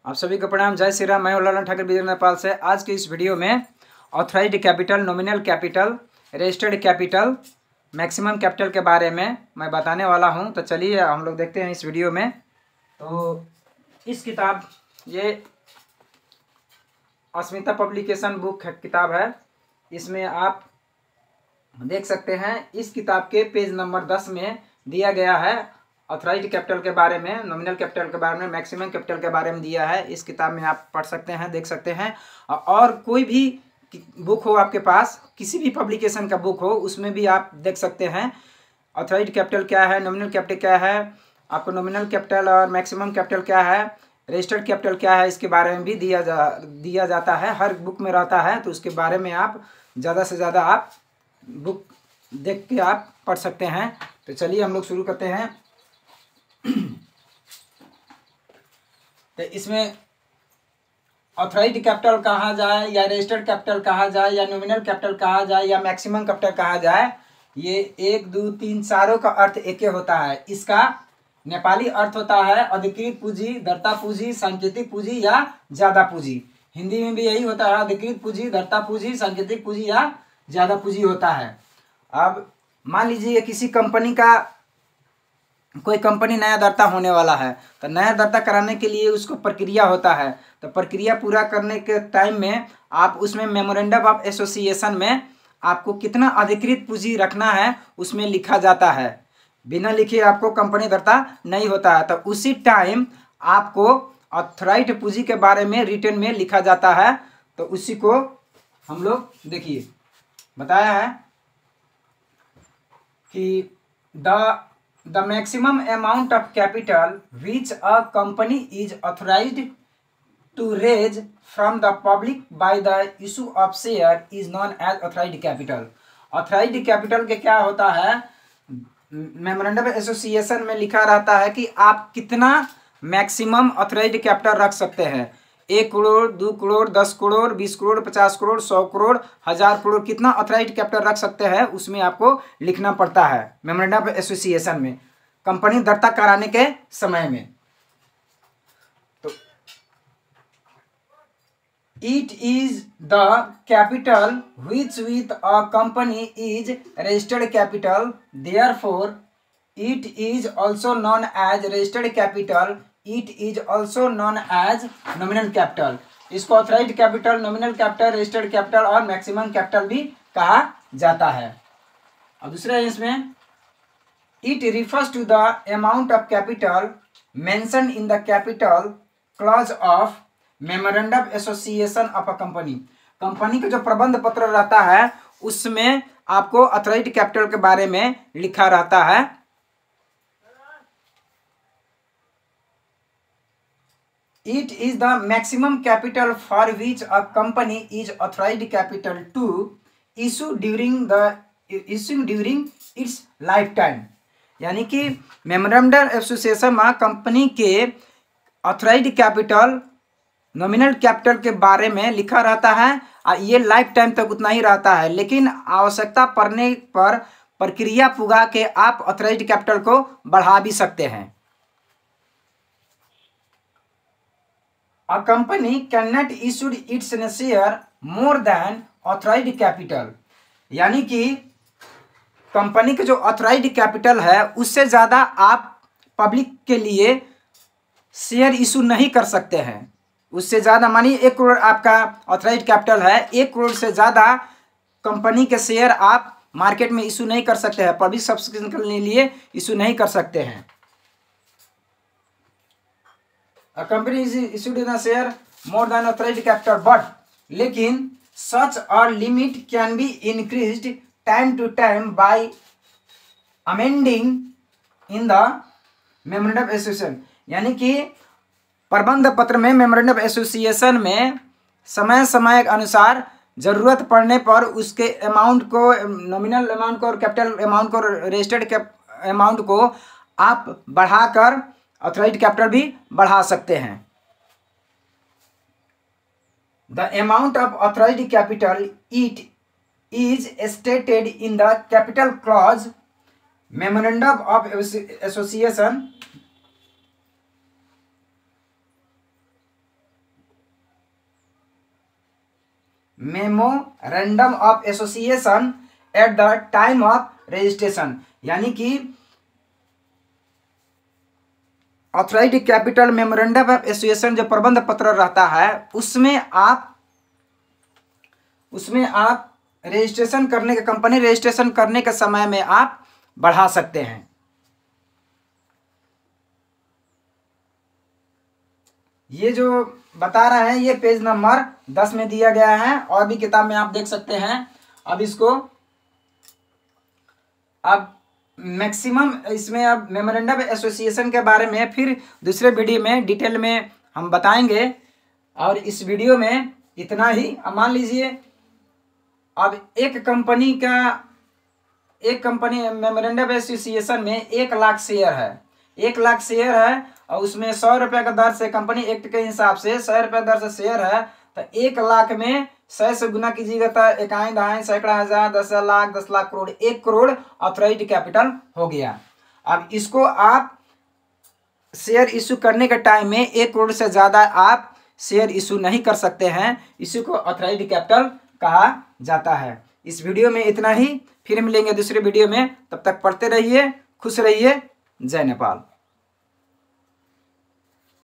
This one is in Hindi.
आप सभी को प्रणाम। जय श्री राम। मैं हूं लालन ठाकुर विजय नेपाल से। आज की इस वीडियो में authorised capital, nominal capital, registered capital, maximum capital के बारे में मैं बताने वाला हूं। तो चलिए हम लोग देखते हैं इस वीडियो में। तो इस किताब, ये अस्मिता पब्लिकेशन बुक किताब है। इसमें आप देख सकते हैं, इस किताब के पेज नंबर 10 में दिया गया है ऑथराइज्ड कैपिटल के बारे में, नॉमिनल कैपिटल के बारे में, मैक्सिमम कैपिटल के बारे में दिया है। इस किताब में आप पढ़ सकते हैं, देख सकते हैं। और कोई भी बुक हो आपके पास, किसी भी पब्लिकेशन का बुक हो, उसमें भी आप देख सकते हैं ऑथराइज्ड कैपिटल क्या है, नॉमिनल कैपिटल क्या है, आपको नॉमिनल कैपिटल और मैक्सिमम कैपिटल क्या है, रजिस्टर्ड कैपिटल क्या है, इसके बारे में भी दिया जाता है। हर बुक में रहता है। तो उसके बारे में आप ज़्यादा से ज़्यादा आप बुक देख के आप पढ़ सकते हैं। तो चलिए हम लोग शुरू करते हैं। तो इसमें ऑथराइज्ड कैपिटल कहा जाए या रजिस्टर्ड कैपिटल कहा जाए या नॉमिनल कैपिटल कहा जाए या मैक्सिमम कैपिटल कहा जाए, ये 1, 2, 3 चारों का अर्थ एक ही होता है। इसका नेपाली अर्थ होता है अधिकृत पूंजी, धर्ता पूंजी, सांकेतिक पूंजी या ज्यादा पूंजी। हिंदी में भी यही होता है, अधिकृत पूंजी, धर्ता पूंजी, सांकेतिक पूंजी या ज्यादा पूंजी होता है। अब मान लीजिए किसी कंपनी का, कोई कंपनी नया दर्ता होने वाला है, तो नया दर्ता कराने के लिए उसको प्रक्रिया होता है। तो प्रक्रिया पूरा करने के टाइम में आप उसमें मेमोरेंडम ऑफ एसोसिएशन में आपको कितना अधिकृत पूंजी रखना है उसमें लिखा जाता है। बिना लिखे आपको कंपनी दर्ता नहीं होता है। तो उसी टाइम आपको ऑथराइज्ड पूंजी के बारे में रिटर्न में लिखा जाता है। तो उसी को हम लोग देखिए बताया है कि the maximum amount of capital which a company is authorized to raise from the public by the issue of share is known as authorized capital। authorized capital के क्या होता है, मेमोरेंडम एसोसिएशन में लिखा रहता है कि आप कितना मैक्सिमम ऑथराइज्ड कैपिटल रख सकते हैं। 1 करोड़, 2 करोड़, 10 करोड़, 20 करोड़, 50 करोड़, 100 करोड़, 1000 करोड़, कितना ऑथराइज्ड कैपिटल रख सकते हैं उसमें आपको लिखना पड़ता है मेमोरेंडम एसोसिएशन में, कंपनी दर्ता कराने के समय में। तो it is the capital which with a company is registered capital, therefore it is also known as registered capital, it is also known as nominal capital. इसको authorised capital, nominal capital, registered capital और मैक्सिमम कैपिटल भी कहा जाता है। और दूसरा इसमें it refers to the amount of capital mention in the capital clause of memorandum association of a company. Company का जो प्रबंध पत्र रहता है उसमें आपको ऑथराइज्ड कैपिटल के बारे में लिखा रहता है। It is the maximum capital for which a company is authorized capital to issue during its lifetime। यानी कि मेमोरेंडम एसोसिएशन में कंपनी के ऑथराइज्ड कैपिटल, नॉमिनल कैपिटल के बारे में लिखा रहता है। ये लाइफ टाइम तक उतना ही रहता है, लेकिन आवश्यकता पड़ने पर प्रक्रिया पुगा के आप ऑथराइज्ड कैपिटल को बढ़ा भी सकते हैं। A company cannot issue its share more than authorized capital। यानी कि कंपनी का जो ऑथराइज्ड कैपिटल है उससे ज़्यादा आप पब्लिक के लिए शेयर इशू नहीं कर सकते हैं। उससे ज़्यादा, मानिए 1 करोड़ आपका ऑथराइज्ड कैपिटल है, 1 करोड़ से ज़्यादा कंपनी के शेयर आप मार्केट में इशू नहीं कर सकते हैं, पब्लिक सब्सक्रिप्शन के लिए इशू नहीं कर सकते हैं। A company is issued in a share more than authorized capital, but लेकिन such a limit can be increased time to time by amending in the memorandum association। यानी कि प्रबंध पत्र में, मेमोरेंडम एसोसिएशन में समय समय के अनुसार जरूरत पड़ने पर उसके अमाउंट को, नॉमिनल अमाउंट को और कैपिटल अमाउंट को, रजिस्टर्ड अमाउंट को आप बढ़ाकर ऑथराइज्ड कैपिटल भी बढ़ा सकते हैं। The amount of authorised capital it is stated in the capital clause memorandum of association memorandum of association at the time of registration, यानी कि authorised capital memorandum of association जो प्रबंध पत्र रहता है उसमें आप रजिस्ट्रेशन करने के, कंपनी रजिस्ट्रेशन करने के समय में आप बढ़ा सकते हैं। ये जो बता रहे हैं ये पेज नंबर 10 में दिया गया है, और भी किताब में आप देख सकते हैं। अब इसको अब मैक्सिमम इसमें अब मेमोरेंडम एसोसिएशन के बारे में फिर दूसरे वीडियो में डिटेल में हम बताएंगे, और इस वीडियो में इतना ही। अब मान लीजिए अब एक कंपनी मेमोरेंडम एसोसिएशन में 1 लाख शेयर है, 1 लाख शेयर है, और उसमें 100 रुपये का दर से, कंपनी एक्ट के हिसाब से 100 रुपये दर से शेयर है, तो 1 लाख में 100 से गुना कीजिएगा तो इकाई दहाई सैकड़ा हजार 10 लाख 10 लाख करोड़, 1 करोड़ ऑथराइज्ड कैपिटल हो गया। अब इसको आप शेयर इशू करने के टाइम में 1 करोड़ से ज़्यादा आप शेयर इशू नहीं कर सकते हैं, इसी को ऑथराइज्ड कैपिटल कहा जाता है। इस वीडियो में इतना ही, फिर मिलेंगे दूसरे वीडियो में। तब तक पढ़ते रहिए, खुश रहिए। जय नेपाल।